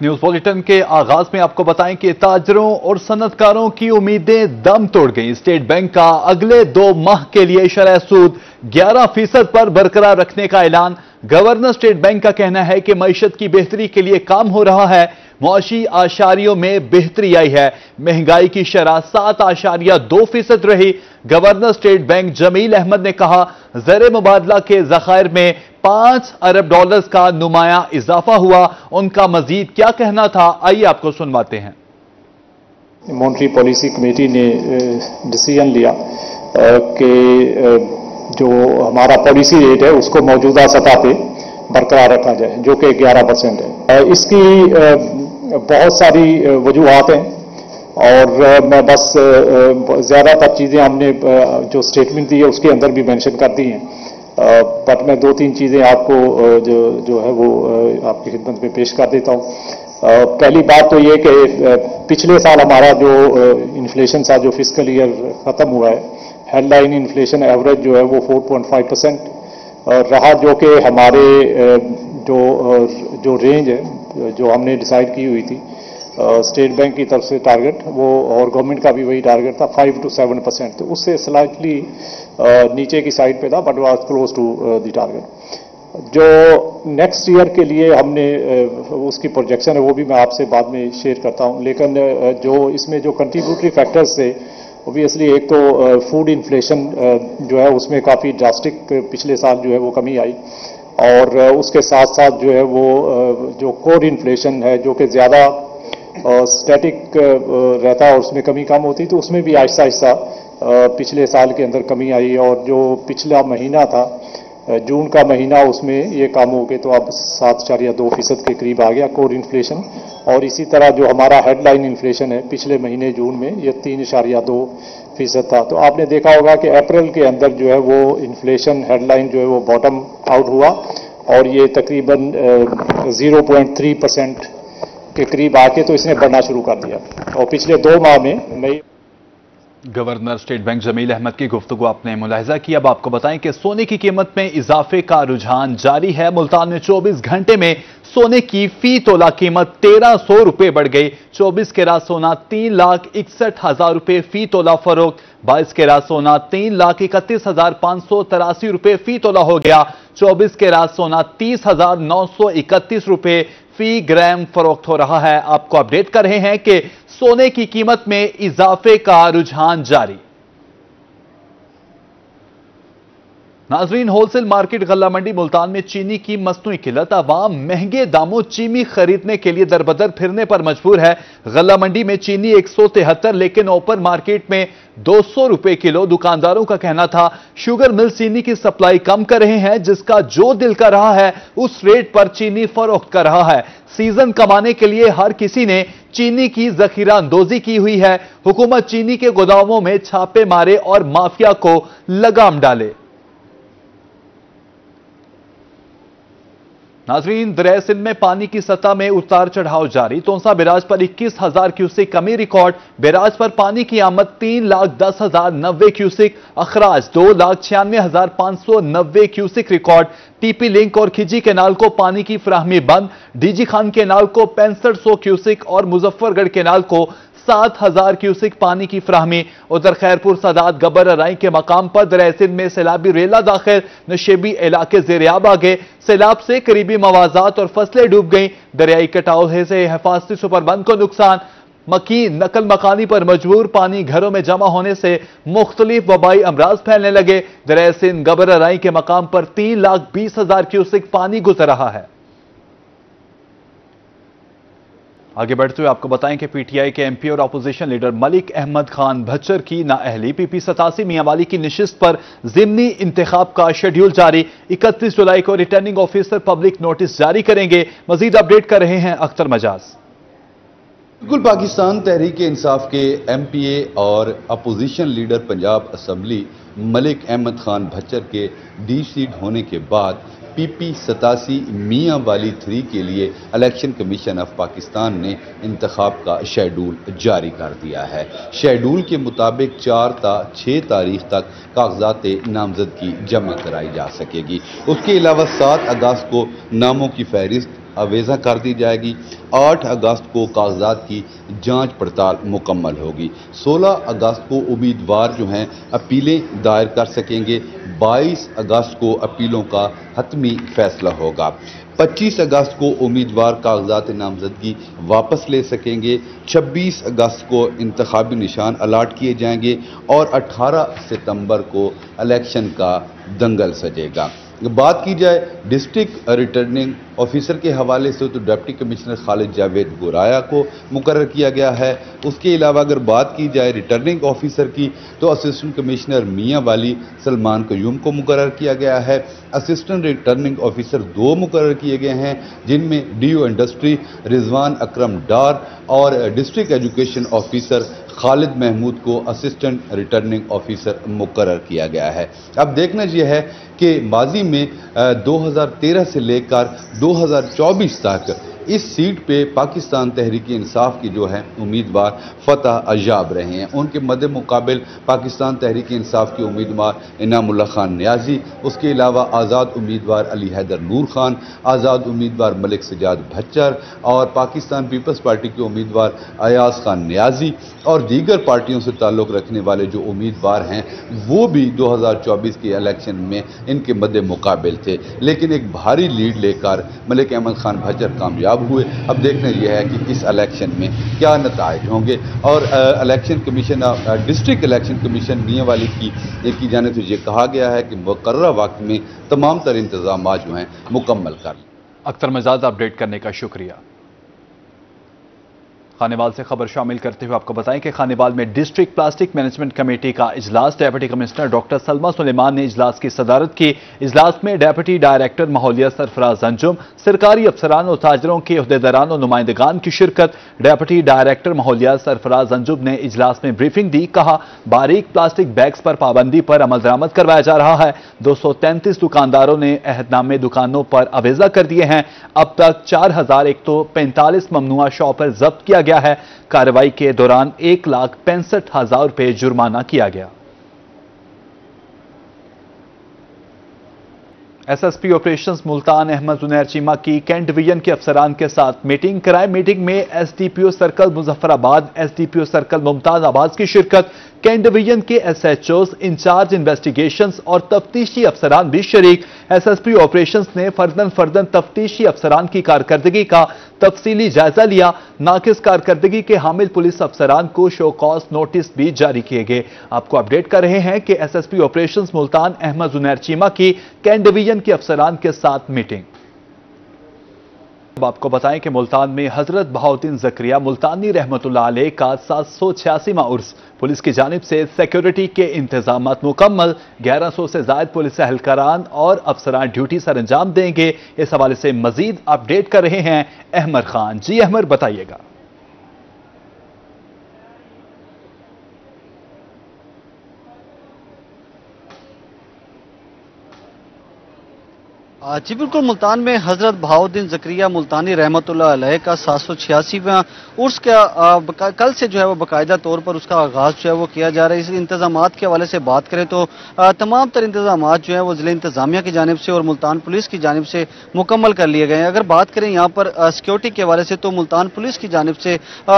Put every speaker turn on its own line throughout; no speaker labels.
News bulletin के आगाज में आपको बताएं कि ताजरों और सनतकारों की उम्मीदें दम तोड़ गईं। स्टेट बैंक का अगले 2 माह के लिए शरह सूद 11% पर बरकरार रखने का ऐलान। गवर्नर स्टेट बैंक का कहना है कि मईशत की बेहतरी के लिए काम हो रहा है। मुआशी आशारियों में बेहतरी आई है। महंगाई की शरह 7.2% रही। Governor state bank Jameel Ahmed ने कहा, ज़र मुबादला के ज़खायर में $5 अरब का नुमाया इजाफा हुआ। उनका मजीद क्या कहना था, आइए आपको सुनवाते हैं।
मॉनेटरी पॉलिसी कमेटी ने डिसीजन लिया कि जो हमारा पॉलिसी रेट है उसको मौजूदा सतह पे बरकरार रखा जाए, जो कि 11% है। इसकी बहुत सारी वजूहात हैं और मैं बस ज़्यादातर चीज़ें हमने जो स्टेटमेंट दी है उसके अंदर भी मेंशन कर दी हैं, बट मैं 2-3 चीज़ें आपको जो है वो आपकी खिदमत में पेश कर देता हूँ। पहली बात तो ये कि पिछले साल हमारा जो इन्फ्लेशन था, जो फिस्कल ईयर ख़त्म हुआ है, हेडलाइन इन्फ्लेशन एवरेज जो है वो 4.5% रहा, जो कि हमारे जो रेंज है जो हमने डिसाइड की हुई थी स्टेट बैंक की तरफ से टारगेट वो, और गवर्नमेंट का भी वही टारगेट था 5 to 7%, तो उससे स्लाइटली नीचे की साइड पे था, but was close to the target. जो नेक्स्ट ईयर के लिए हमने उसकी प्रोजेक्शन है वो भी मैं आपसे बाद में शेयर करता हूं, लेकिन जो इसमें जो कंट्रीब्यूटरी फैक्टर्स थे, ऑब्वियसली एक तो फूड इन्फ्लेशन जो है उसमें काफ़ी ड्रास्टिक पिछले साल जो है वो कमी आई, और उसके साथ साथ जो है वो जो कोर इन्फ्लेशन है जो कि ज़्यादा स्टैटिक रहता है और उसमें कमी कम होती, तो उसमें भी आहिस्ता आहिस्ता पिछले साल के अंदर कमी आई, और जो पिछला महीना था जून का महीना उसमें ये कम हो गए, तो अब 7.2% के करीब आ गया कोर इन्फ्लेशन। और इसी तरह जो हमारा हेडलाइन इन्फ्लेशन है पिछले महीने जून में ये 3.2% था। तो आपने देखा होगा कि अप्रैल के अंदर जो है वो इन्फ्लेशन हेडलाइन जो है वो बॉटम आउट हुआ और ये तकरीबन 0.3% के करीब आके तो इसने बढ़ना शुरू कर दिया, और पिछले 2 माह में मई।
Governor state bank Jameel Ahmed की गुफ्तगू आपने मुलाहिजा की। अब आपको बताएं कि सोने की कीमत में इजाफे का रुझान जारी है। मुल्तान में 24 घंटे में सोने की फी तोला कीमत 1300 रुपए बढ़ गई। 24 कैरात सोना 3,61,000 रुपए फी तोला फरोख्त। 22 कैरात सोना 3,31,583 रुपए फी तोला हो गया। 24 कैरात सोना 30,931 रुपए फी ग्राम फरोख्त हो रहा है। आपको अपडेट कर रहे हैं कि सोने की कीमत में इजाफे का रुझान जारी। नाजरीन, होलसेल मार्केट गल्ला मंडी मुल्तान में चीनी की मसनूई किल्लत। अवाम महंगे दामों चीनी खरीदने के लिए दरबदर फिरने पर मजबूर है। गल्ला मंडी में चीनी 173, लेकिन ओपन मार्केट में 200 रुपए किलो। दुकानदारों का कहना था शुगर मिल चीनी की सप्लाई कम कर रहे हैं, जिसका जो दिल कर रहा है उस रेट पर चीनी फरोख्त कर रहा है। सीजन कमाने के लिए हर किसी ने चीनी की जखीरा अंदोजी की हुई है। हुकूमत चीनी के गोदामों में छापे मारे और माफिया को लगाम डाले। नाजरीन, दरिया सिंध में पानी की सतह में उतार चढ़ाव जारी। तोंसा बैराज पर 21,000 क्यूसिक कमी रिकॉर्ड। बैराज पर पानी की आमद 3,10,090 क्यूसिक। अखराज 2,96,590 क्यूसिक रिकॉर्ड। टीपी लिंक और खिजी केनाल को पानी की फराहमी बंद। डीजी खान केनाल को 6500 क्यूसिक और मुजफ्फरगढ़ केनाल को 7,000 क्यूसिक पानी की फराहमी। उधर खैरपुर सदात गबर अराई के मकाम पर दरिया सिंध में सैलाबी रेला दाखिल। नशेबी इलाके ज़ेरियाब आ गए। सैलाब से करीबी मवाजात और फसलें डूब गईं। दरियाई कटाव से हिफाजती सुपरबंद को नुकसान। मकीन नकल मकानी पर मजबूर। पानी घरों में जमा होने से मुख्तलिफ वबाई अमराज फैलने लगे। दरिया सिंध गबर अराई के मकाम पर 3,20,000 क्यूसिक पानी गुजर रहा है। आगे बढ़ते हुए आपको बताएं कि पीटीआई के एमपी और अपोजिशन लीडर मलिक अहमद खान भच्चर की नाअहली। पीपी 87 मियांवाली की निशिस्त पर ज़िमनी इंतखाब का शेड्यूल जारी। 31 जुलाई को रिटर्निंग ऑफिसर पब्लिक नोटिस जारी करेंगे। मजीद अपडेट कर रहे हैं अख्तर मजाज।
बिल्कुल, पाकिस्तान तहरीक इंसाफ के एमपीए और opposition leader Punjab assembly Malik Ahmad Khan Bhachar के डीसीट होने के बाद पीपी 87 मियांवाली 3 के लिए इलेक्शन कमीशन ऑफ पाकिस्तान ने इंतखाब का शेड्यूल जारी कर दिया है। शेड्यूल के मुताबिक 4 ता 6 तारीख तक कागजात नामजदगी जमा कराई जा सकेगी। उसके अलावा 7 अगस्त को नामों की फहरिस्त अवेजा कर दी जाएगी। 8 अगस्त को कागजात की जांच पड़ताल मुकम्मल होगी। 16 अगस्त को उम्मीदवार जो हैं अपीलें दायर कर सकेंगे। 22 अगस्त को अपीलों का हतमी फैसला होगा। 25 अगस्त को उम्मीदवार कागजात नामजदगी वापस ले सकेंगे। 26 अगस्त को इंतखाबी निशान अलाट किए जाएंगे और 18 सितंबर को इलेक्शन का दंगल सजेगा। बात की जाए डिस्ट्रिक्ट रिटर्निंग ऑफिसर के हवाले से तो डिप्टी कमिश्नर खालिद जावेद गोराया को मुकर्रर किया गया है। उसके अलावा अगर बात की जाए रिटर्निंग ऑफिसर की तो असिस्टेंट कमिश्नर मियां वाली सलमान कयूम को मुकर्रर किया गया है। असिस्टेंट रिटर्निंग ऑफिसर 2 मुकर्रर किए गए हैं, जिनमें डीओ इंडस्ट्री रिजवान अकरम डार और district education officer Khalid Mahmood को असिस्टेंट रिटर्निंग ऑफिसर मुकर्रर किया गया है। अब देखना यह है कि माजी में 2013 से लेकर 2024 तक इस सीट पे पाकिस्तान तहरीक इंसाफ की जो है उम्मीदवार फतह अजाब रहे हैं। उनके मद्दे मुकाबिल पाकिस्तान तहरीक इंसाफ के उम्मीदवार इनामुल्लाह खान न्याजी, उसके अलावा आज़ाद उम्मीदवार अली हैदर नूर खान, आज़ाद उम्मीदवार मलिक सजाद भच्चर और पाकिस्तान पीपल्स पार्टी के उम्मीदवार अयाज खान न्याजी और दीगर पार्टियों से ताल्लुक़ रखने वाले जो उम्मीदवार हैं वो भी 2024 के इलेक्शन में इनके मद्दे मुकाबिल थे, लेकिन एक भारी लीड लेकर मलिक अहमद खान भच्चर कामयाब हुए। अब देखना यह है कि इस इलेक्शन में क्या नताइज होंगे। और election commission district election commission Mianwali की जानिब से ये कहा गया है कि मुकर्ररा वक्त में तमाम तर इंतजाम जो हैं मुकम्मल कर लें।
अख्तर मजाज अपडेट करने का शुक्रिया। खानेवाल से खबर शामिल करते हुए आपको बताएं कि खानेवाल में डिस्ट्रिक्ट प्लास्टिक मैनेजमेंट कमेटी का इजलास deputy commissioner doctor Salma Sulaiman ने इजलास की सदारत की। इजलास में डिप्टी डायरेक्टर माहौलियात सरफराज अंजुम, सरकारी अफसरान और ताजरों के अहदेदारान और नुमाइंदगान की शिरकत। डिप्टी डायरेक्टर माहौलियात सरफराज अंजुम ने इजलास में ब्रीफिंग दी। कहा, बारीक प्लास्टिक बैग्स पर पाबंदी पर अमल दरामद करवाया जा रहा है। 233 दुकानदारों ने अहदनामे दुकानों पर अवेजा कर दिए हैं। अब तक 4145 ममनुआ शॉपर जब्त किया गया है। कार्रवाई के दौरान 1,65,000 रुपए जुर्माना किया गया। एसएसपी ऑपरेशंस मुल्तान अहमद जुनैर चीमा की कैंट डिवीजन के अफसरान के साथ मीटिंग कराई। मीटिंग में SDPO circle Muzaffarabad, SDPO circle Mumtaz आबाद की शिरकत। कैंट डिवीजन के एसएचओज, इंचार्ज इन्वेस्टिगेशंस और तफ्तीशी अफसरान भी शरीक। एसएसपी ऑपरेशंस ने फर्दन तफ्तीशी अफसरान की कारकर्दगी का तफसीली जायजा लिया। नाकिस कारकर्दगी के हामिल पुलिस अफसरान को शो कॉज नोटिस भी जारी किए गए। आपको अपडेट कर रहे हैं कि एसएसपी ऑपरेशंस मुल्तान अहमद जुनैर चीमा की कैंट डिवीजन के अफसरान के साथ मीटिंग। अब आपको बताएं कि मुल्तान में हजरत बहाउद्दीन ज़करिया मुल्तानी रहमतुल्लाह अलैह का 786वां उर्स। पुलिस की जानिब से सिक्योरिटी के इंतजामात मुकम्मल। 1100 से जायद पुलिस एहलकारान और अफसरान ड्यूटी सर अंजाम देंगे। इस हवाले से मजीद अपडेट कर रहे हैं अहमद खान। जी अहमद, बताइएगा।
जी बिल्कुल, मुल्तान में हजरत बहाउद्दीन ज़करिया मुल्तानी रहमतुल्लाह अलैह का 786वां उर्स का कल से जो है वो बाकायदा तौर पर उसका आगाज जो है वो किया जा रहा है। इस इंतजामात के हवाले से बात करें तो तमाम तर इंतजामात जो है वो जिले इंतजामिया की जानिब से और मुल्तान पुलिस की जानिब से मुकम्मल कर लिए गए हैं। अगर बात करें यहाँ पर सिक्योरिटी के हवाले से तो मुल्तान पुलिस की जानिब से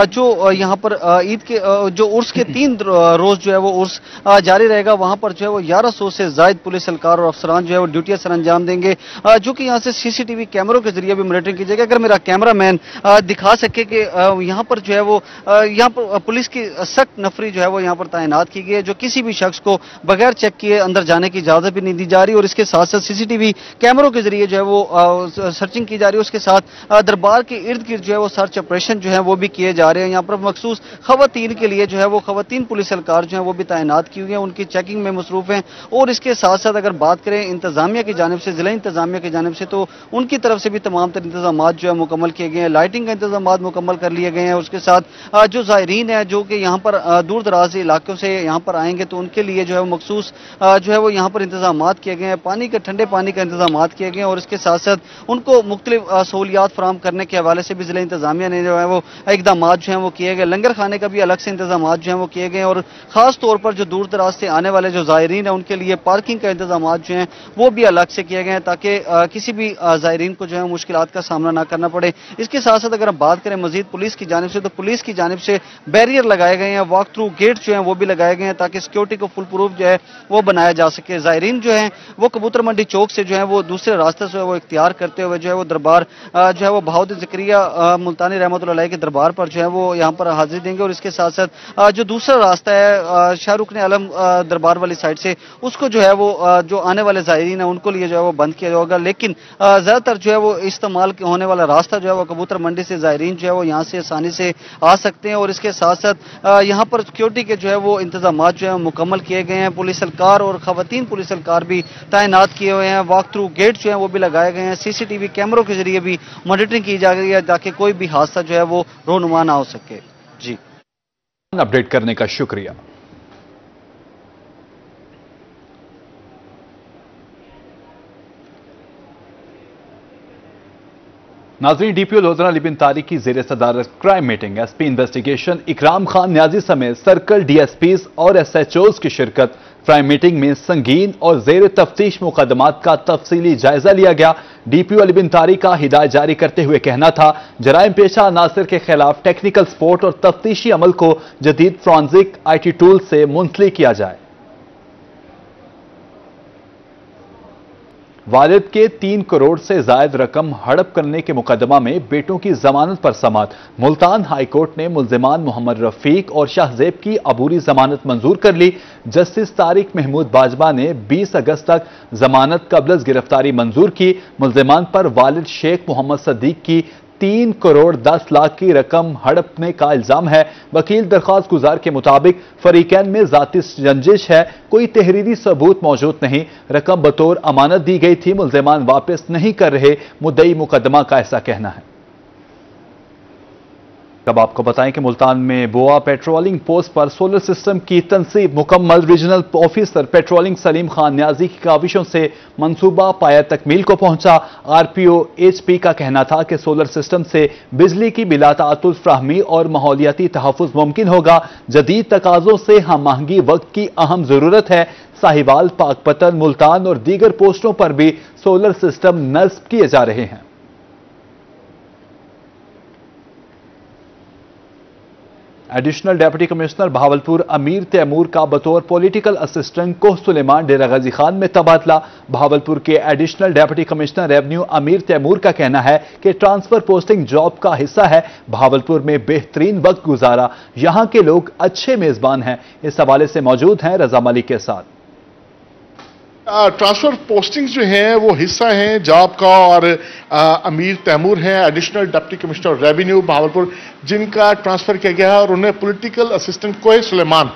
जो यहाँ पर ईद के जो उर्स के 3 रोज जो है वो उर्स जारी रहेगा, वहाँ पर जो है वो 1100 से जायद पुलिस एहलकार और अफसरान जो है वो ड्यूटियाँ सर अंजाम देंगे, जो कि यहाँ से सीसीटीवी कैमरों के जरिए भी मॉनिटरिंग की जाएगी। अगर मेरा कैमरामैन दिखा सके कि यहाँ पर जो है वो यहाँ पर पुलिस की सख्त नफरी जो है वो यहाँ पर तैनात की गई है, जो किसी भी शख्स को बगैर चेक किए अंदर जाने की इजाजत भी नहीं दी जा रही और इसके साथ साथ सीसीटीवी कैमरों के जरिए जो है वो सर्चिंग की जा रही है। उसके साथ दरबार के इर्द गिर्द जो है वो सर्च ऑपरेशन जो है वो भी किए जा रहे हैं। यहाँ पर मखसूस खवातीन के लिए जो है वो खवातीन पुलिस एहलकार जो है वो भी तैनात की हुई है, उनकी चेकिंग में मसरूफ हैं। और इसके साथ साथ अगर बात करें इंतजामिया की जानिब से, जिला इंतजामिया की जानिब से, तो उनकी तरफ से भी तमाम तर इंतजाम जो है मुकम्मल किए गए हैं। लाइटिंग का इंतजाम मुकम्मल कर लिए गए हैं। उसके साथ जो ज़ायरीन है जो कि यहाँ पर दूर दराज इलाकों से यहाँ पर आएंगे तो उनके लिए जो है मखसूस जो है वो यहाँ पर इंतजाम किए गए हैं। पानी का, ठंडे पानी का इंतजाम किए गए हैं और इसके साथ साथ उनको मुख्तलिफ सहूलियात फराहम करने के हवाले से भी जिला इंतजामिया ने जो है वो इकदाम जो है वो किए गए। लंगर खाने का भी अलग से इंतजाम जो है वो किए गए और खास तौर पर जो दूर दराज से आने वाले जो ज़ायरीन है उनके लिए पार्किंग का इंतजाम जो है वो भी अलग से किए गए हैं, ताकि ताकि किसी भी ज़ायरीन को जो है मुश्किलात का सामना ना करना पड़े। इसके साथ साथ अगर हम बात करें मजीद पुलिस की जानिब से, तो पुलिस की जानिब से बैरियर लगाए गए हैं, वॉक थ्रू गेट जो है वो भी लगाए गए हैं ताकि सिक्योरिटी को फुल प्रूफ जो है वो बनाया जा सके। ज़ायरीन जो है वो कबूतर मंडी चौक से जो है वो दूसरे रास्ते से वो इख्तियार करते हुए जो है वो दरबार जो है वो बहाउद्दीन ज़करिया मुल्तानी रहमतुल्लाह अलैह के दरबार पर जो है वो यहाँ पर हाजिरी देंगे। और इसके साथ साथ जो दूसरा रास्ता है शाहरुख ने आलम दरबार वाली साइड से, उसको जो है वो जो आने वाले ज़ायरीन है उनको लिए जो है वो बंद किया जाएगा। लेकिन ज्यादातर जो है वो इस्तेमाल होने वाला रास्ता जो है वो कबूतर मंडी से ज़ायरीन जो है वो यहाँ से आसानी से आ सकते हैं। और इसके साथ साथ यहाँ पर सिक्योरिटी के जो है वो इंतजाम जो है मुकम्मल किए गए हैं। पुलिस एहलकार और खवातीन पुलिस एहलकार भी तैनात किए हुए हैं। वॉक थ्रू गेट जो है वो भी लगाए गए हैं। सीसीटीवी कैमरों के जरिए भी मॉनिटरिंग की जा रही है ताकि कोई भी हादसा जो है वो रोनुमा ना हो सके। जी,
अपडेट करने का शुक्रिया। नाज़रीन, डीपीओ लोधरा लिबिन तारिक की ज़ेर सदारत क्राइम मीटिंग, एसपी इन्वेस्टिगेशन इकराम खान न्याजी समेत सर्कल डीएसपीज और एसएचओज की शिरकत। क्राइम मीटिंग में संगीन और ज़ेर तफ्तीश मुकदमात का तफसीली जायजा लिया गया। डीपीओ लिबिन तारिक का हिदायत जारी करते हुए कहना था, जराइम पेशा अनासर के खिलाफ टेक्निकल सपोर्ट और तफ्तीशी अमल को जदीद फॉरेंसिक IT टूल से मुंसलिक किया जाए। वालिद के 3 करोड़ से जायद रकम हड़प करने के मुकदमा में बेटों की जमानत पर समाअत। मुल्तान हाई कोर्ट ने मुल्जिमान मोहम्मद रफीक और शाहजेब की अबूरी जमानत मंजूर कर ली। जस्टिस तारिक महमूद बाजवा ने 20 अगस्त तक जमानत कबल गिरफ्तारी मंजूर की। मुल्जिमान पर वालिद शेख मोहम्मद सदीक की 3 करोड़ 10 लाख की रकम हड़पने का इल्जाम है। वकील दरख्वास्त गुजार के मुताबिक फरीकैन में जाती रंजिश है, कोई तहरीरी सबूत मौजूद नहीं। रकम बतौर अमानत दी गई थी, मुल्जिमान वापस नहीं कर रहे, मुद्दई मुकदमा का ऐसा कहना है। अब आपको बताएं कि मुल्तान में बोआ पेट्रोलिंग पोस्ट पर सोलर सिस्टम की तनसीब मुकम्मल। Regional officer patrolling Salim Khan Niazi की काविशों से मंसूबा पाया तकमील को पहुंचा। RPO HP का कहना था कि सोलर सिस्टम से बिजली की बिला ताअतुल फ्राहमी और माहौलियाती तहफ़्फ़ुज़ मुमकिन होगा। जदीद तकाज़ों से हम आहंगी वक्त की अहम जरूरत है। साहिवाल, पाकपतन, मुल्तान और दीगर पोस्टों पर भी सोलर सिस्टम नस्ब किए जा रहे हैं। एडिशनल डिप्टी कमिश्नर बहावलपुर अमीर तैमूर का बतौर पॉलिटिकल असिस्टेंट कोह सुलेमान डेरा गाजी खान में तबादला। बहावलपुर के एडिशनल डिप्टी कमिश्नर रेवेन्यू अमीर तैमूर का कहना है कि ट्रांसफर पोस्टिंग जॉब का हिस्सा है। बहावलपुर में बेहतरीन वक्त गुजारा, यहां के लोग अच्छे मेजबान हैं। इस हवाले से मौजूद हैं रजा मलिक के साथ।
ट्रांसफर पोस्टिंग्स जो हैं वो हिस्सा हैं जॉब का और अमीर तैमूर हैं additional deputy commissioner revenue Bahawalpur, जिनका ट्रांसफर किया गया है और उन्हें पॉलिटिकल असिस्टेंट कोह सुलेमान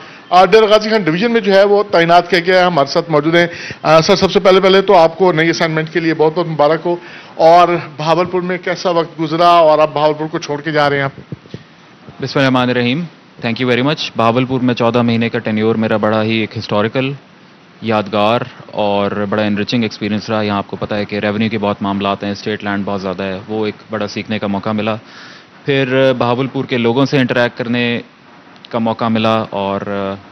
डेरा गाजी खान डिवीजन में जो है वो तैनात किया गया है। हमारे साथ मौजूद हैं। सर, सबसे पहले तो आपको नई असाइनमेंट के लिए बहुत बहुत मुबारक हो। और बहावलपुर में कैसा वक्त गुजरा और अब बहावलपुर को छोड़ के जा रहे हैं आप?
बिस्मिल्लाहिर्रहमानिर्रहीम, thank you very much. Bahawalpur में 14 महीने का टेन्योर मेरा बड़ा ही एक हिस्टोरिकल, यादगार और बड़ा एनरिचिंग एक्सपीरियंस रहा। यहाँ आपको पता है कि रेवेन्यू के बहुत मामला आते हैं, स्टेट लैंड बहुत ज़्यादा है, वो एक बड़ा सीखने का मौका मिला। फिर बहावलपुर के लोगों से इंटरैक्ट करने का मौका मिला और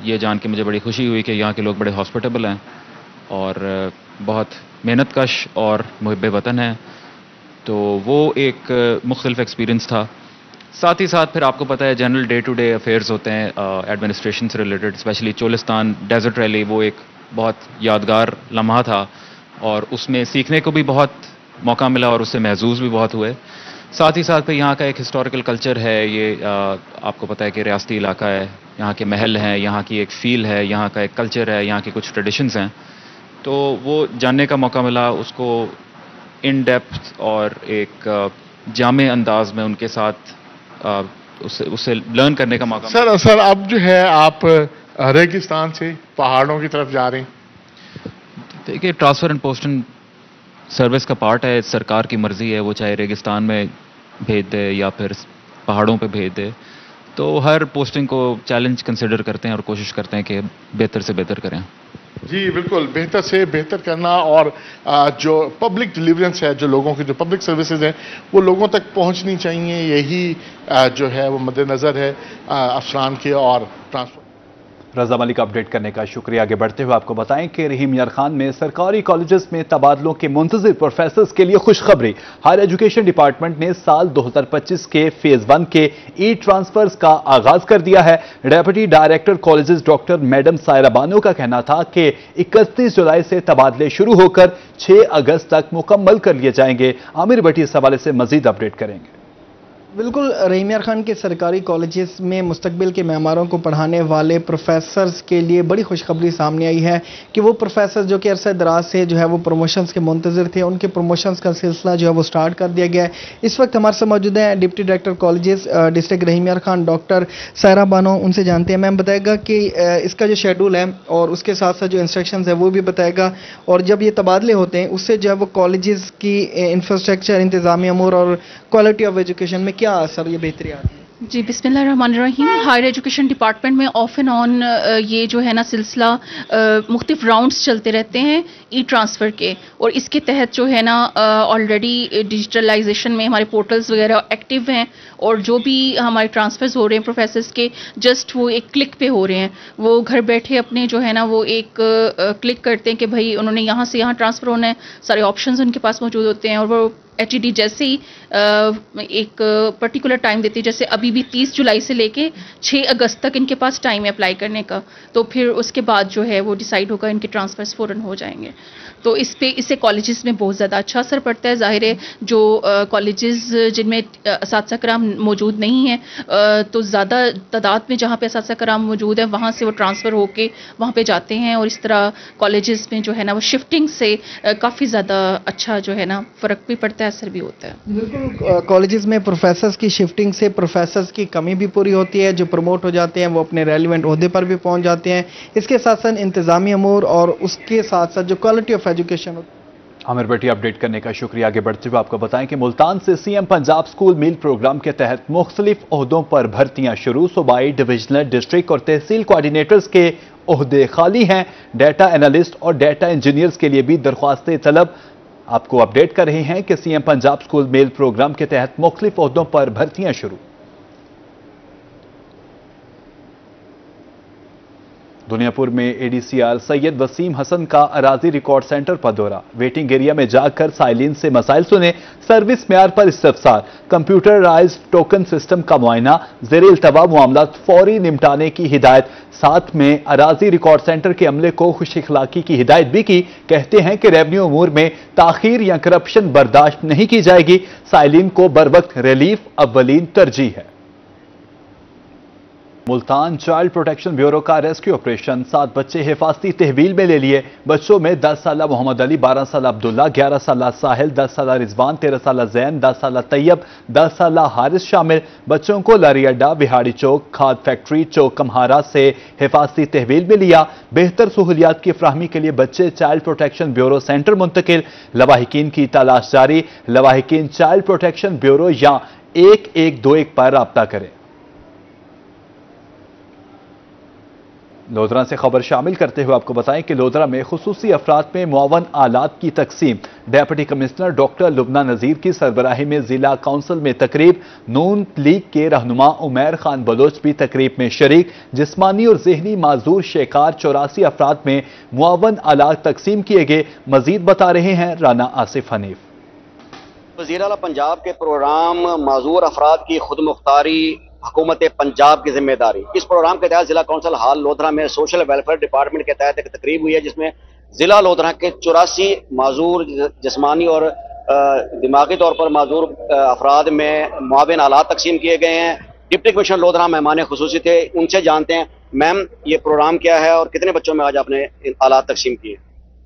ये जान के मुझे बड़ी खुशी हुई कि यहाँ के लोग बड़े हॉस्पिटेबल हैं और बहुत मेहनतकश और मुहिब्बे वतन हैं। तो वो एक मुख्तलिफ एक्सपीरियंस था। साथ ही साथ फिर आपको पता है general day to day affairs होते हैं एडमिनिस्ट्रेशन से related, specially Cholistan desert rally, वो एक बहुत यादगार लम्हा था और उसमें सीखने को भी बहुत मौका मिला और उससे महजूज भी बहुत हुए। साथ ही साथ फिर यहाँ का एक हिस्टोरिकल कल्चर है, ये आपको पता है कि रियासती इलाका है, यहाँ के महल हैं, यहाँ की एक फील है, यहाँ का एक कल्चर है, यहाँ के कुछ ट्रेडिशंस हैं, तो वो जानने का मौका मिला, उसको इन डेप्थ और एक जामे अंदाज में उनके साथ उससे लर्न करने का मौका।
सर अब जो है आप रेगिस्तान से पहाड़ों की तरफ जा रहे हैं।
देखिए, ट्रांसफर एंड पोस्टिंग सर्विस का पार्ट है, सरकार की मर्जी है, वो चाहे रेगिस्तान में भेज दे या फिर पहाड़ों पे भेज दे। तो हर पोस्टिंग को चैलेंज कंसिडर करते हैं और कोशिश करते हैं कि बेहतर से बेहतर करें।
जी बिल्कुल, बेहतर से बेहतर करना और जो पब्लिक डिलीवरेंस है, जो लोगों की जो पब्लिक सर्विसेज हैं वो लोगों तक पहुंचनी चाहिए, यही जो है वो मद्देनजर है अफसरान के और ट्रांसपोर्ट।
रजा मलिक अपडेट करने का शुक्रिया। आगे बढ़ते हुए आपको बताएं कि रहीम यार खान में सरकारी कॉलेजेस में तबादलों के मुंतजिर प्रोफेसर्स के लिए खुशखबरी। हायर एजुकेशन डिपार्टमेंट ने साल 2025 के फेज 1 के ई ट्रांसफर्स का आगाज कर दिया है। Deputy director colleges doctor madam Saira Bano का कहना था कि 31 जुलाई से तबादले शुरू होकर 6 अगस्त तक मुकम्मल कर लिए जाएंगे। आमिर भट्टी इस हवाले से मजीद अपडेट करेंगे।
बिल्कुल, रहीम यार खान के सरकारी कॉलेजेस में मुस्तकबिल के मेहमारों को पढ़ाने वाले प्रोफेसर्स के लिए बड़ी खुशखबरी सामने आई है कि वो प्रोफेसर जो कि अरसे दराज से जो है वो प्रमोशंस के मुंतज़िर थे, उनके प्रमोशंस का सिलसिला जो है वो स्टार्ट कर दिया गया है। इस वक्त हमारे साथ मौजूद हैं डिप्टी डायरेक्टर कॉलेजेस डिस्ट्रिक्ट रहीम यार खान डॉक्टर सायरा बानो। उनसे जानते हैं, मैम बताएगा कि इसका जो शेड्यूल है और उसके साथ साथ जो इंस्ट्रक्शंस है वो भी बताएगा, और जब ये तबादले होते हैं उससे जो है वो कॉलेजेस की इंफ्रास्ट्रक्चर, इंतजामी अमूर और क्वालिटी ऑफ एजुकेशन में क्या असर, ये बेहतरी आती है?
जी, बिस्मिल्लाहिर्रहमानिर्रहीम। हायर एजुकेशन डिपार्टमेंट में ऑफ एंड ऑन ये जो है ना सिलसिला मुख्तलिफ राउंड्स चलते रहते हैं ई ट्रांसफ़र के, और इसके तहत जो है ना ऑलरेडी डिजिटलाइजेशन में हमारे पोर्टल्स वगैरह एक्टिव हैं, और जो भी हमारे ट्रांसफ़र्स हो रहे हैं प्रोफेसर्स के जस्ट वो एक क्लिक पे हो रहे हैं। वो घर बैठे अपने जो है ना वो एक क्लिक करते हैं कि भाई उन्होंने यहाँ से यहाँ ट्रांसफ़र होना है, सारे ऑप्शंस उनके पास मौजूद होते हैं, और वो HED जैसे ही एक पर्टिकुलर टाइम देती है, जैसे अभी भी 30 जुलाई से लेके 6 अगस्त तक इनके पास टाइम है अप्लाई करने का, तो फिर उसके बाद जो है वो डिसाइड होगा, इनके ट्रांसफर्स फ़ौरन हो जाएंगे। तो इससे कॉलेजेस में बहुत ज़्यादा अच्छा असर पड़ता है। ज़ाहिर है जो कॉलेजेस जिनमें असातिज़ा कराम मौजूद नहीं है, तो ज़्यादा तादाद में जहाँ पे असातिज़ा कराम मौजूद है वहाँ से वो ट्रांसफ़र होके वहाँ पे जाते हैं, और इस तरह कॉलेजेस में जो है ना वो शिफ्टिंग से काफ़ी ज़्यादा अच्छा जो है ना फ़र्क भी पड़ता है, असर भी होता है।
बिल्कुल, कॉलेजेस में प्रोफेसर्स की शिफ्टिंग से प्रोफेसर्स की कमी भी पूरी होती है। जो प्रमोट हो जाते हैं वो अपने रेलिवेंट ओहदे पर भी पहुंच जाते हैं। इसके साथ साथ इंतजामी अमूर और उसके साथ साथ जो quality of education.
Aamir Bhatti update करने का शुक्रिया। आगे बढ़ते हुए आपको बताएं कि मुल्तान से CM पंजाब स्कूल मील प्रोग्राम के तहत मुख्तलिफ ओहदों पर भर्तियां शुरू। सूबाई, डिविजनल, डिस्ट्रिक्ट और तहसील कोऑर्डिनेटर्स के ओहदे खाली हैं। डाटा एनालिस्ट और डाटा इंजीनियर्स के लिए भी दरख्वास्तें तलब। आपको अपडेट कर रहे हैं कि CM Punjab school meal programme के तहत मुख्तलिफ ओहदों पर भर्तियां शुरू। दुनियापुर में ADCR सैयद वसीम हसन का अराजी रिकॉर्ड सेंटर पर दौरा। वेटिंग एरिया में जाकर साइलिन से मसाइल सुने, सर्विस मेयार पर इस्तफसार, कंप्यूटराइज्ड टोकन सिस्टम का मुआयना, ज़ेरे इल्तवा मामलात फौरी निपटाने की हिदायत। साथ में अराजी रिकॉर्ड सेंटर के अमले को खुश इखलाकी की हिदायत भी की। कहते हैं कि रेवेन्यू अमूर में ताखीर या करप्शन बर्दाश्त नहीं की जाएगी। साइलिन को बरवक्त रिलीफ अव्वलीन तरजीह है। मुल्तान चाइल्ड प्रोटेक्शन ब्यूरो का रेस्क्यू ऑपरेशन। 7 बच्चे हिफाजती तहवील में ले लिए। बच्चों में 10 साल मोहम्मद अली, 12 साल अब्दुल्ला, 11 साल साहिल, 10 साल रिजवान, 13 साल जैन, 10 साल तैयब, 10 साल हारिस शामिल। बच्चों को लारी अड्डा, बिहाड़ी चौक, खाद फैक्ट्री, चौक कमहारा से हिफाजती तहवील में लिया। बेहतर सहूलियात की फ्राहमी के लिए बच्चे चाइल्ड प्रोटेक्शन ब्यूरो सेंटर मुंतकिल। लवाहिकीन की तलाश जारी। लवाहिकीन चाइल्ड प्रोटेक्शन ब्यूरो या 1121 पर राब्ता करें। लोधरा से खबर शामिल करते हुए आपको बताएं कि लोधरा में खुसूसी अफराद में मुआवन आलात की तकसीम। डेप्यूटी कमिश्नर डॉक्टर लुबना नजीर की सरबराही में जिला काउंसिल में तकरीब। नून लीग के रहनुमा उमैर खान बलोच भी तकरीब में शरीक। जिस्मानी और जहनी माजूर शिकार 84 अफराद में मुआवन आलात तकसीम किए गए। मजीद बता रहे हैं राना आसिफ हनीफ।
वज़ीर आला पंजाब के प्रोग्राम माजूर अफराद की खुद मुख्तारी हुकूमत पंजाब की जिम्मेदारी। इस प्रोग्राम के तहत जिला काउंसिल हाल लोधरा में सोशल वेलफेयर डिपार्टमेंट के तहत एक तकरीब हुई है, जिसमें जिला लोधरा के 84 माजूर जिस्मानी और दिमागी तौर पर माजूर अफराद में मुआविन आलात तकसीम किए गए हैं। डिप्टी कमिश्नर लोधरा मेहमान खुसूसी थे, उनसे जानते हैं मैम ये प्रोग्राम क्या है और कितने बच्चों में आज आपने आलात तकसीम किए?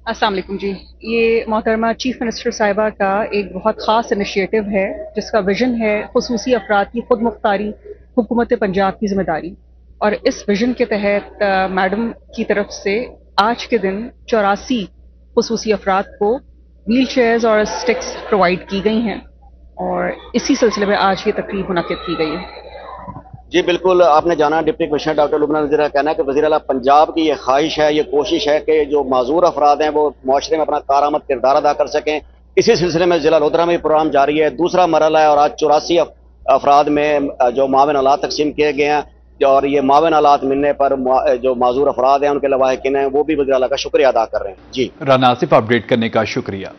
अस्सलाम वालेकुम जी, ये मोहतरमा चीफ मिनिस्टर साहिबा का एक बहुत ख़ास इनिशिएटिव है जिसका विजन है खुसूसी अफराद की खुद मुख्तारी हुकूमत पंजाब की जिम्मेदारी। और इस विजन के तहत मैडम की तरफ से आज के दिन 84 खुसूसी अफराद को व्हील चेयर्स और स्टिक्स प्रोवाइड की गई हैं, और इसी सिलसिले में आज ये तकरीब मुनक़िद की गई है।
जी बिल्कुल, आपने जाना डिप्टी कमिश्नर डॉक्टर लुबना नज़ीर का कहना है कि वज़ीर आला पंजाब की ये ख्वाहिश है, ये कोशिश है कि जो माजूर अफराद हैं वो मुआशरे में अपना कारआमद किरदार अदा कर सकें। इसी सिलसिले में जिला लोधरा में प्रोग्राम जारी है, दूसरा मरहला है और आज 84 अफराद में जो मुआविन आलात तकसीम किए गए हैं। और ये मावन हालात मिलने पर जो माजूर अफराद हैं उनके लवाहिकीन हैं वो भी वज़ीर आला का शुक्रिया अदा कर रहे हैं। जी
राना आसिफ, अपडेट करने का शुक्रिया।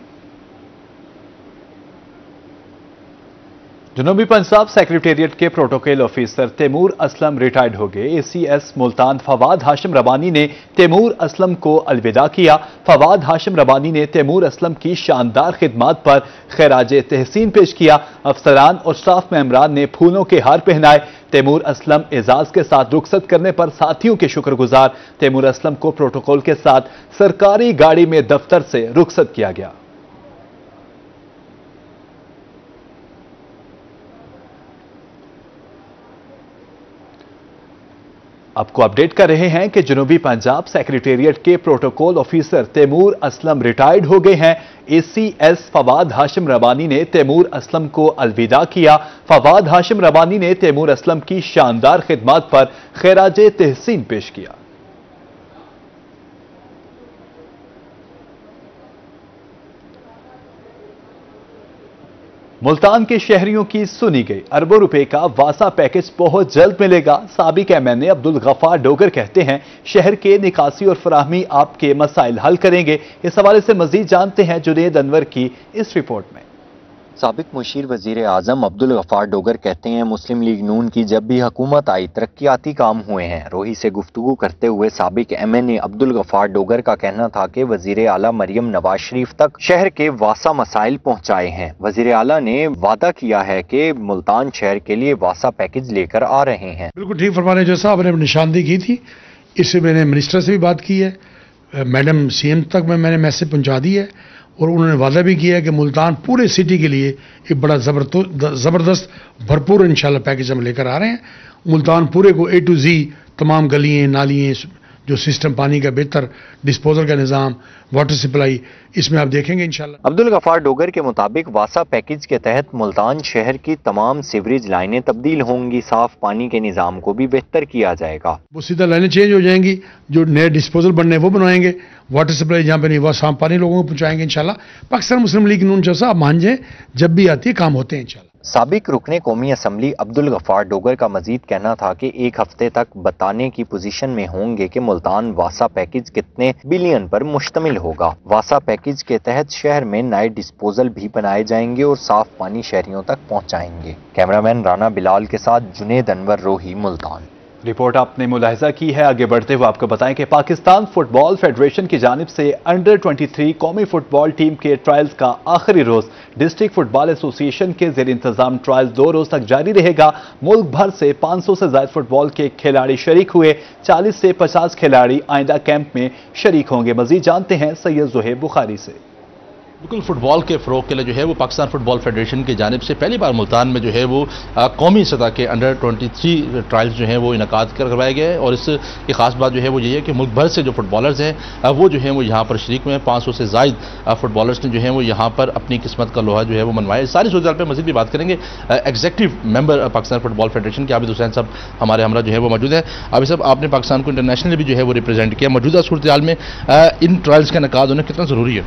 जनूबी पंजाब सेक्रेटेरिएट के protocol officer Taimur Aslam retired हो गए। एसीएस मुल्तान फवाद हाशिम रबानी ने तैमूर असलम को अलविदा किया। फवाद हाशिम रबानी ने तैमूर असलम की शानदार खिदमात पर खैराज तहसीन पेश किया। अफसरान और स्टाफ मेंबरान ने फूलों के हार पहनाए। तैमूर असलम एजाज के साथ रुखसत करने पर साथियों के शुक्रगुजार। तैमूर असलम को प्रोटोकॉल के साथ सरकारी गाड़ी में दफ्तर से रुखसत किया गया। आपको अपडेट कर रहे हैं कि जनूबी पंजाब सेक्रेटेरिएट के protocol officer Taimur Aslam retired हो गए हैं। एसीएस फवाद हाशिम रबानी ने तैमूर असलम को अलविदा किया। फवाद हाशिम रबानी ने तैमूर असलम की शानदार खिदमात पर खैराज तहसीन पेश किया। मुल्तान के शहरियों की सुनी गई। अरबों रुपए का वासा पैकेज बहुत जल्द मिलेगा। साबिक एमएनए अब्दुल गफ्फार डोगर कहते हैं शहर के निकासी और फराहमी आपके मसाइल हल करेंगे। इस हवाले से मजीद जानते हैं जुनेद अनवर की इस रिपोर्ट में।
साबिक मुशीर वजीर आजम अब्दुल गफ्फार डोगर कहते हैं मुस्लिम लीग नून की जब भी हुकूमत आई तरक्याती काम हुए हैं। रोही से गुफ्तगू करते हुए साबिक एमएनए अब्दुल गफ्फार डोगर का कहना था कि वजीर आला मरियम नवाज शरीफ तक शहर के वासा मसाइल पहुँचाए हैं। वजीर आला ने वादा किया है कि मुल्तान शहर के लिए वासा पैकेज लेकर आ रहे हैं।
बिल्कुल ठीक फरमाने जो साहब ने निशानदेही की थी, इससे मैंने मिनिस्टर से भी बात की है, मैडम सीएम तक मैंने मैसेज पहुँचा दी है और उन्होंने वादा भी किया है कि मुल्तान पूरे सिटी के लिए एक बड़ा ज़बरदस्त भरपूर इंशाल्लाह पैकेज हम लेकर आ रहे हैं। मुल्तान पूरे को A to Z तमाम गलियाँ नालियाँ जो सिस्टम पानी का बेहतर डिस्पोजल का निज़ाम वाटर सप्लाई इसमें आप देखेंगे इंशाल्लाह।
अब्दुल गफ्फार डोगर के मुताबिक वासा पैकेज के तहत मुल्तान शहर की तमाम सीवरेज लाइनें तब्दील होंगी। साफ पानी के निज़ाम को भी बेहतर किया जाएगा।
वो सीधा लाइनें चेंज हो जाएंगी, जो नए डिस्पोजल बनने वो बनवाएंगे, वाटर सप्लाई जहाँ पे नहीं वह साफ पानी लोगों को पहुँचाएंगे इंशाल्लाह। पाकिस्तान मुस्लिम लीग नून जो साहब मान जाए जब भी आती है काम होते हैं इंशाल्लाह।
साबिक रुकने कौमी असम्बली अब्दुल गफ्फार डोगर का मजीद कहना था कि एक हफ्ते तक बताने की पोजीशन में होंगे कि मुल्तान वासा पैकेज कितने बिलियन पर मुश्तमिल होगा। वासा पैकेज के तहत शहर में नए डिस्पोजल भी बनाए जाएंगे और साफ पानी शहरियों तक पहुंचाएंगे। कैमरामैन राना बिलाल के साथ जुनेद अनवर, रोही, मुल्तान।
रिपोर्ट आपने मुलाहिजा की है। आगे बढ़ते हुए आपको बताएं कि पाकिस्तान फुटबॉल फेडरेशन की जानिब से अंडर 23 कौमी फुटबॉल टीम के ट्रायल्स का आखिरी रोज डिस्ट्रिक्ट फुटबॉल एसोसिएशन के जेर इंतजाम ट्रायल 2 रोज तक जारी रहेगा। मुल्क भर से 500 से ज्यादा फुटबॉल के खिलाड़ी शरीक हुए। 40 से 50 खिलाड़ी आइंदा कैंप में शरीक होंगे। मजीद जानते हैं सैयद ज़ुहैब बुखारी से।
बिल्कुल फुटबॉल के फ़रोग के लिए जो है वो पाकिस्तान फुटबॉल फेडरेशन की जानिब से पहली बार मुल्तान में जो है वो कौमी सतह के अंडर 23 ट्रायल्स जो हैं वो इनकाद करवाए गए और इसकी खास बात जो है वो ये है कि मुल्क भर से जो फुटबॉलर्स हैं वो जो है वो यहाँ पर शरीक हुए हैं। 500 से ज़ायद फुटबॉलर्स ने जो है वो यहाँ पर अपनी किस्मत का लोहा जो है वो मनवाया। सारी सूरत पर मज़ीद भी बात करेंगे। Executive member Pakistan football federation के आबिद हुसैन साहब हमारे हमरा जो है वो मौजूद है। आबिद साहब, आपने पाकिस्तान को इंटरनेशनली भी जो है वो रिप्रेजेंट किया। मौजूदा सूरत हाल में इन ट्रायल्स का इनकाद होना कितना ज़रूरी है?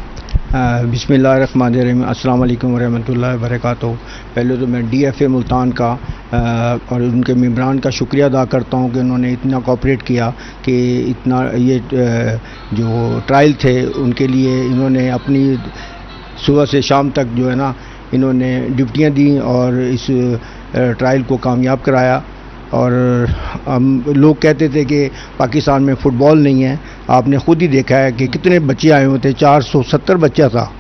बिस्मिल्लाहिर्रहमानिर्रहीम, अस्सलाम वालेकुम वरहमतुल्लाहि वबरकातुहू। पहले तो मैं DFA मुल्तान का और उनके मेंबरान का शुक्रिया अदा करता हूँ कि उन्होंने इतना कोऑपरेट किया कि इतना ये जो ट्रायल थे उनके लिए इन्होंने अपनी सुबह से शाम तक जो है ना इन्होंने ड्यूटियाँ दी और इस ट्रायल को कामयाब कराया। और हम लोग कहते थे कि पाकिस्तान में फ़ुटबॉल नहीं है। आपने ख़ुद ही देखा है कि कितने बच्चे आए हुए थे। 470 बच्चा था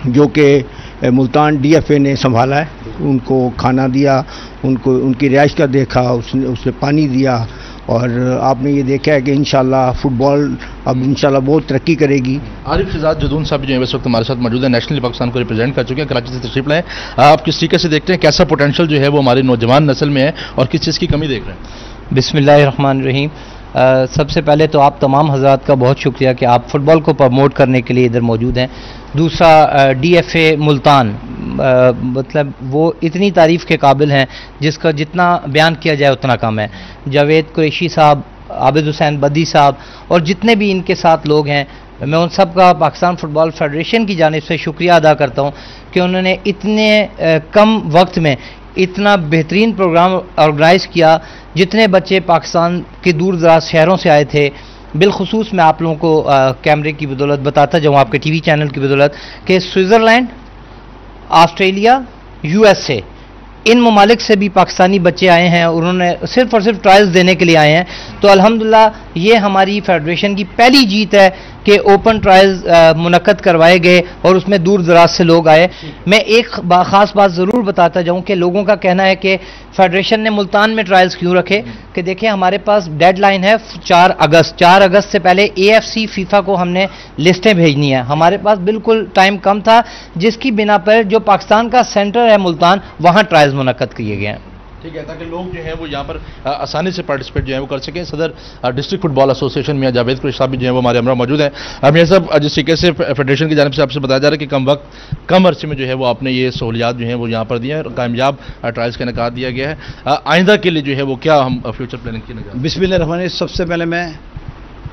जो कि मुल्तान DFA ने संभाला है। उनको खाना दिया, उनको उनकी रिहाइश का देखा, उसने पानी दिया और आपने ये देखा है कि इंशाल्लाह फुटबॉल अब इंशाल्लाह बहुत तरक्की करेगी।
आरिफ शहजाद जदून साहब जो है इस वक्त हमारे साथ मौजूद है, नेशनली पाकिस्तान को रिप्रेजेंट कर चुके हैं, कराची से तशरीफ लाए। आप किस तरीके से देखते हैं, कैसा पोटेंशियल जो है वो हमारे नौजवान नस्ल में है और किस चीज़ की कमी देख रहे हैं?
बिस्मिल्लाहिर्रहमानिर्रहीम। सबसे पहले तो आप तमाम हज़रात का बहुत शुक्रिया कि आप फुटबॉल को प्रमोट करने के लिए इधर मौजूद हैं। दूसरा DFA मुल्तान मतलब वो इतनी तारीफ़ के काबिल हैं जिसका जितना बयान किया जाए उतना कम है। जावेद कुरैशी साहब, आबिद हुसैन बदी साहब और जितने भी इनके साथ लोग हैं, मैं उन सब का पाकिस्तान फुटबॉल फेडरेशन की जानिब से शुक्रिया अदा करता हूँ कि उन्होंने इतने कम वक्त में इतना बेहतरीन प्रोग्राम ऑर्गेनाइज किया। जितने बच्चे पाकिस्तान के दूर दराज शहरों से आए थे, बिलखुसूस मैं आप लोगों को कैमरे की बदौलत बताता जाऊँ, आपके टीवी चैनल की बदौलत, कि स्विट्ज़रलैंड, ऑस्ट्रेलिया, यूएसए, इन ममालिक से भी पाकिस्तानी बच्चे आए हैं और उन्होंने सिर्फ और सिर्फ ट्रायल्स देने के लिए आए हैं। तो अल्हम्दुलिल्लाह ये हमारी फेडरेशन की पहली जीत है कि ओपन ट्रायल्स मुनक्कद करवाए गए और उसमें दूर दराज से लोग आए। मैं एक ख़ास बात ज़रूर बताता जाऊं कि लोगों का कहना है कि फेडरेशन ने मुल्तान में ट्रायल्स क्यों रखे, कि देखिए हमारे पास डेडलाइन है 4 अगस्त। 4 अगस्त से पहले AFC फीफा को हमने लिस्टें भेजनी है। हमारे पास बिल्कुल टाइम कम था, जिसकी बिना पर जो पाकिस्तान का सेंटर है मुल्तान, वहाँ ट्रायल्स मुनक्कद किए गए हैं।
ठीक है, ताकि लोग जो है वो यहाँ पर आसानी से पार्टिसिपेट जो है वो कर सकें। सदर डिस्ट्रिक्ट फुटबॉल एसोसिएशन मियां जावेद कुरैशी साहब भी जो है वो हमारे हमरा मौजूद हैं। मियां साहब, जिस तरीके से फेडरेशन की जानिब से आपसे बताया जा रहा है कि कम वक्त कम अरसे में जो है वो आपने ये सहूलियात जो है वो यहाँ पर दिए हैं, कामयाब ट्रायल्स का इनेकाद दिया गया है, आइंदा के लिए जो है वो क्या हम फ्यूचर प्लानिंग की?
बिस्मिल्लाह।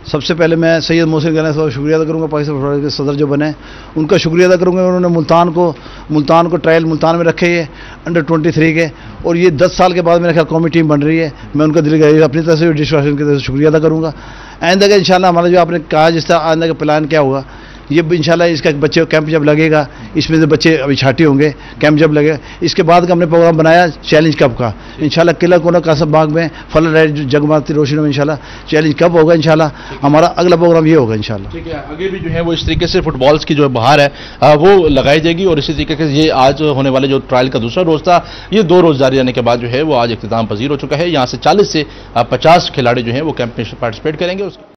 सबसे पहले मैं सैयद मोहसिन गनी साहब का शुक्रिया अदा करूँगा, पाकिस्तान फुटबॉल के सदर जो बने उनका शुक्रिया अदा करूँगा। उन्होंने मुल्तान को ट्रायल मुल्तान में रखे ये अंडर 23 के, और ये 10 साल के बाद मेरे ख्याल कौमी टीम बन रही है। मैं उनका दिल का अपनी तरफ से डिस्ट्रिक्ट की तरफ से शुक्रिया अदा करूँगा। आइंदा का इंशाल्लाह हमारा जो आपने कहा जिस तरह आइंदा का प्लान क्या होगा, ये इंशाल्लाह इसका बच्चे कैंप जब लगेगा, इसमें से बच्चे अभी छाटी होंगे, कैंप जब लगेगा, इसके बाद का हमने प्रोग्राम बनाया चैलेंज कप का। इंशाल्लाह किला कोना कासम बाग में फल राइड जगमगाती रोशनी में इंशाल्लाह चैलेंज कप होगा। इंशाल्लाह हमारा अगला प्रोग्राम ये होगा इंशाल्लाह।
ठीक है, आगे भी जो है वो इस तरीके से फुटबॉल्स की जो बहार है वो लगाई जाएगी, और इसी तरीके से ये आज होने वाले जो ट्रायल का दूसरा रोज था, ये 2 रोज जारी रहने के बाद जो है वो आज इख्तिताम पजीर हो चुका है। यहाँ से 40 से 50 खिलाड़ी जो है वो कैंप में पार्टिसिपेट करेंगे।